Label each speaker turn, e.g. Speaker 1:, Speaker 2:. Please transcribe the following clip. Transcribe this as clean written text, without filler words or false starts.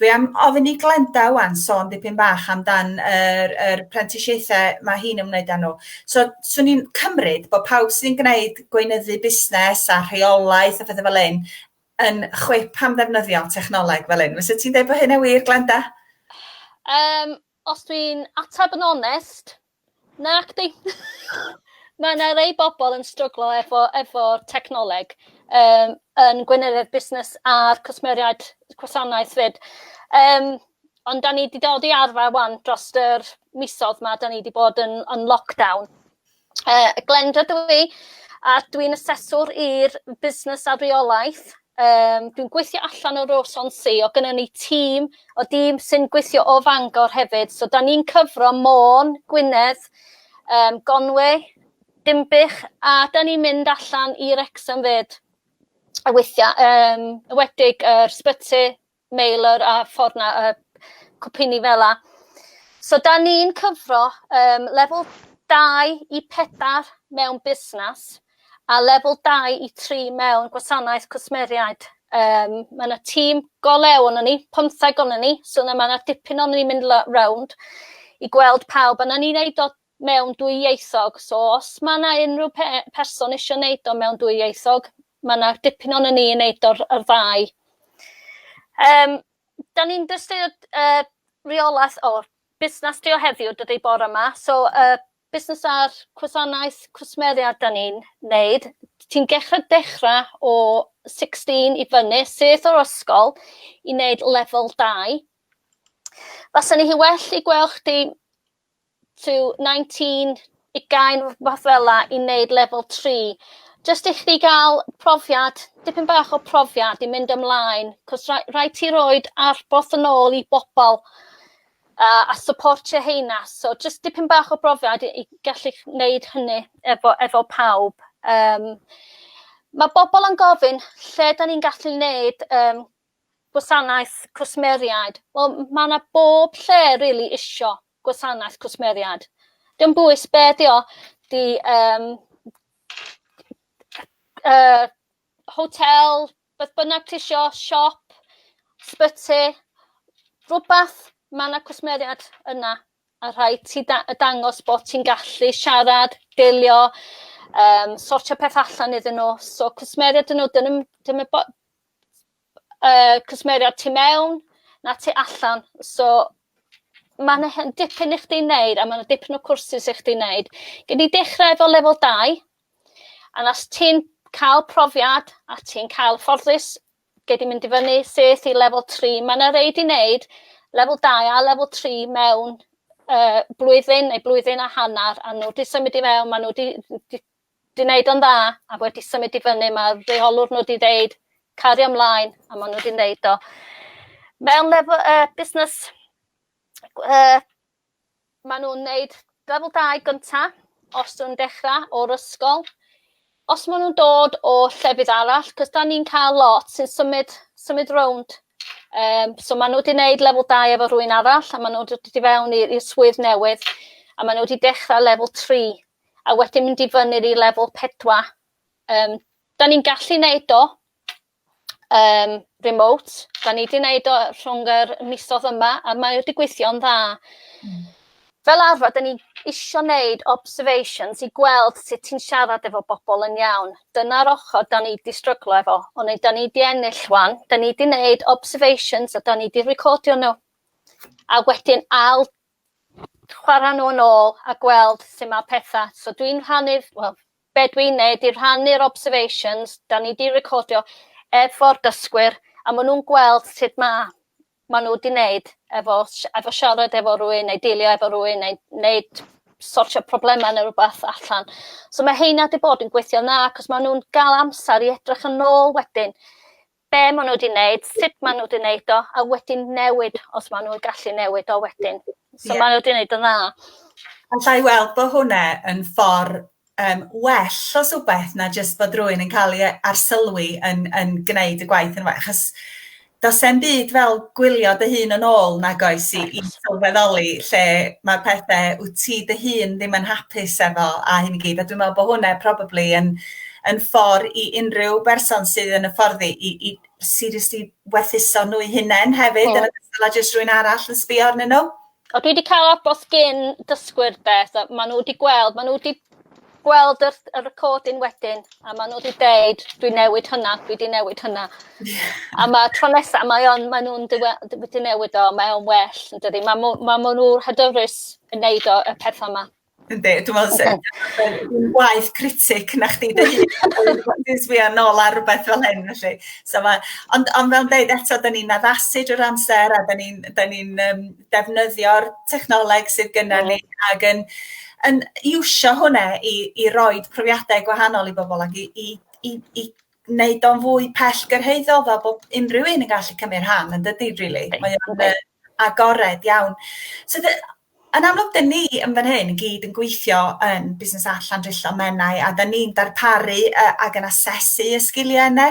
Speaker 1: Dwi am ofyn i Glenda wan sôn dipyn bach amdan yr prentisiaethau mae hi'n ymwneud â nhw. So, swn i'n cymryd bod pawb sy'n gwneud gweinyddu busnes a rheolaeth a phethau fel un yn chwip am ddefnyddio technoleg fel un. Fysa ti'n dweud bod hynna wir, Glenda?
Speaker 2: Os dwi'n ateb yn onest, nac di. Mae yna rei bobl yn stryglo efo technoleg yn gweinyddu busnes a'r cwsmeriaid gwasanaeth fyd. Ond da ni wedi dod i arfer wan dros yr misoedd yma, da ni wedi bod yn lockdown. Glenda dwi, a dwi'n aseswr i'r busnes a reolaeth. Dwi'n gweithio allan o Roson C, o gynnu ni tîm sy'n gweithio o Fangor hefyd. So da ni'n cyfro Môn, Gwynedd, Gonwy, Dimbych, a da ni'n mynd allan i Wrexham fyd y weithiau, wedig Sbyty, Meilyr a ffordd na, cwpini fela. So da ni'n cyfro lefel 2 i 4 mewn busnes a lefel 2 i 3 mewn gwasanaeth cwsmeriaid. Mae yna tîm go lew o'n ni, 15 o'n ni, so mae yna dipyn o'n ni'n mynd round i gweld pawb. A na ni'n neud o mewn dwyieithog, so os mae yna unrhyw person eisiau neud o mewn dwyieithog, mae yna dipyn o'n ni yn neud o'r ddau. Da ni'n dysgu reolaeth o busnes dio heddiw dydy bore yma, so busnes ar gwasanaeth cwsmeriad da ni'n neud. Ti'n dechrau o 16 i fyny, syth o'r ysgol, i neud lefel 2. Faswn ni hi well i gweld chdi to 19, 20, fath fela, i neud lefel 3. Just i chdi gael profiad, dipyn bach o profiad i mynd ymlaen, cos rhaid ti roed arboth yn ôl i bobl a supportio heina. So just dipyn bach o profiad i gallu wneud hynny efo pawb. Mae bobl yn gofyn lle da ni'n gallu wneud gwasanaeth cwsmeriaid. Wel, mae yna bob lle really isio gwasanaeth cwsmeriad. Dim bwys be di o, di hotel, beth bynnag ti isio, siop, sbyty, rhywbeth, mae yna cwsmeriad yna. A rhaid ti dangos bod ti'n gallu siarad, dilio, sortio peth allan iddyn nhw. So cwsmeriad yn nhw, cwsmeriad ti mewn, na ti allan. So mae yna dipyn i chdi wneud, a mae yna dipyn o cwrsus i chdi wneud. Gyd i dechrau efo lefel 2, a os ti'n cael profiad, a ti'n cael fforddus, gyd i mynd i fyny syth i lefel 3. Mae yna reid i wneud lefel 2 a lefel 3 mewn blwyddyn neu blwyddyn a hanner, a nhw wedi symud i mewn, mae nhw wedi wneud o'n dda, a wedi symud i fyny, mae'r reolwr nhw wedi dweud, cario ymlaen, a mae nhw wedi wneud o. Mewn lefel busnes, mae nhw'n wneud lefel 2 gyntaf, os nhw'n dechrau o'r ysgol. Os maen nhw'n dod o llefydd arall, cos da ni'n cael lot sy'n symud rownd. So maen nhw wedi wneud lefel 2 efo rhywun arall, a maen nhw wedi fewn i'r swydd newydd, a maen nhw wedi dechrau lefel 3, a wedyn mynd i fyny i lefel 4. Da ni'n gallu wneud o remote, da ni wedi wneud o rhwng yr misoedd yma, a mae wedi gweithio'n dda. Fel arfer, da ni isio wneud observations i gweld sut ti'n siarad efo bobl yn iawn. Dyna'r ochr da ni wedi stryglo efo, ond da ni wedi ennill wan, da ni wedi wneud observations a da ni wedi recordio nhw. A wedyn chwarae nhw yn ôl a gweld sut mae pethau. So dwi'n rhannu, be dwi'n wneud i rhannu'r observations, da ni wedi recordio efo'r dysgwyr, a maen nhw'n gweld sut maen nhw wedi wneud efo siarad efo rhywun, neu dilio efo rhywun, neu wneud sortio problemau neu rhywbeth allan. So mae heina wedi bod yn gweithio na, cos maen nhw'n gael amser i edrych yn ôl wedyn. Be maen nhw wedi wneud, sut maen nhw wedi wneud o, a wedyn newid os maen nhw'n gallu newid o wedyn. So maen nhw wedi wneud yn dda.
Speaker 1: Alla i weld bod hwnna yn ffordd well o swbeth na jyst bod rhywun yn cael ei arsylwi yn gwneud y gwaith yn well. Achos does e'n byd fel gwylio dy hun yn ôl nag oes i sylweddoli lle mae'r pethau wyt ti dy hun ddim yn hapus efo a hyn i gyd. A dwi'n meddwl bod hwnna probably yn ffordd i unrhyw berson sydd yn hyfforddi i seriously werthuso nhw eu hunain hefyd, yn ogystal â jyst rhywun arall yn sbio arnyn nhw.
Speaker 2: O dwi wedi cael abos gen dysgwyr so maen nhw wedi gweld y recording wedyn, a maen nhw wedi deud, dwi wedi newid hynna. A mae tro nesaf, maen nhw'n wedi newid o, mae o'n well, yn dydi. Maen nhw'n hyderus yn neud o y pethau yma.
Speaker 1: Ynddi, dwi'n meddwl gwaith critic na chdi dy hun, dwi'n sbio nôl ar rhywbeth fel hyn, felly. Ond fel dweud eto, da ni'n addasu drwy'r amser, a da ni'n defnyddio'r technoleg sydd gyda ni, ac yn iwsio hwnna i roi profiadau gwahanol i bobl, ac i wneud o'n fwy pellgyrhaeddol, fel bod unrhyw un yn gallu cymryd rhan, yn dydi, really. Mae o'n agored iawn. So, yn amlwg, da ni yn fan hyn gyd yn gweithio yn busnes allan drillo mennau, a da ni'n darparu ac yn asesu y sgiliau yna.